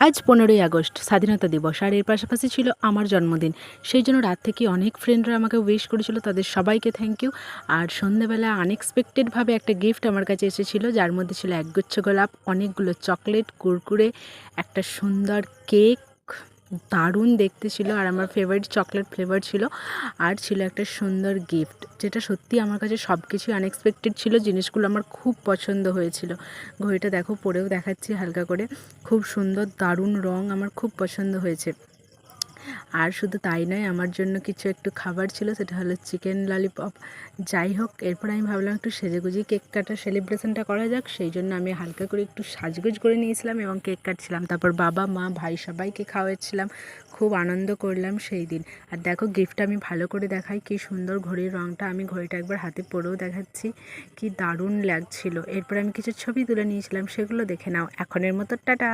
আজ 15ই আগস্ট স্বাধীনতা দিবস, আর এর পাশাপাশি ছিল আমার জন্মদিন। সেই জন্য রাত থেকে অনেক ফ্রেন্ডরা আমাকে উইশ করেছিল, তাদের সবাইকে থ্যাংক ইউ। আর সন্ধ্যেবেলা আনএক্সপেক্টেডভাবে একটা গিফট আমার কাছে এসেছিলো, যার মধ্যে ছিল একগুচ্ছ গোলাপ, অনেকগুলো চকলেট, কুরকুরে, একটা সুন্দর কেক, দারুণ দেখতে ছিল, আর আমার ফেভারিট চকলেট ফ্লেভার ছিল, আর ছিল একটা সুন্দর গিফট, যেটা সত্যি আমার কাছে সব কিছুই আনএক্সপেক্টেড ছিল। জিনিসগুলো আমার খুব পছন্দ হয়েছিল। ঘড়িটা দেখো, পরেও দেখাচ্ছি হালকা করে, খুব সুন্দর দারুণ রং, আমার খুব পছন্দ হয়েছে। আর শুধু তাই নয়, আমার জন্য কিছু একটু খাবার ছিল, সেটা হলো চিকেন ললিপপ। যাই হোক, এরপর আমি ভাবলাম একটু সেজেগুজে কেক কাটার সেলিব্রেশনটা করা যাক, সেই জন্য আমি হালকা করে একটু সাজগোজ করে নিয়েছিলাম এবং কেক কাটছিলাম। তারপর বাবা, মা, ভাই সবাইকে খাওয়াচ্ছিলাম, খুব আনন্দ করলাম সেই দিন। আর দেখো, গিফটটা আমি ভালো করে দেখাই, কি সুন্দর ঘড়ির রঙটা, আমি ঘড়িটা একবার হাতে পরেও দেখাচ্ছি, কি দারুণ লাগছিল। এরপর আমি কিছু ছবি তুলে নিয়েছিলাম, সেগুলো দেখে নাও। এখনের মতো টাটা।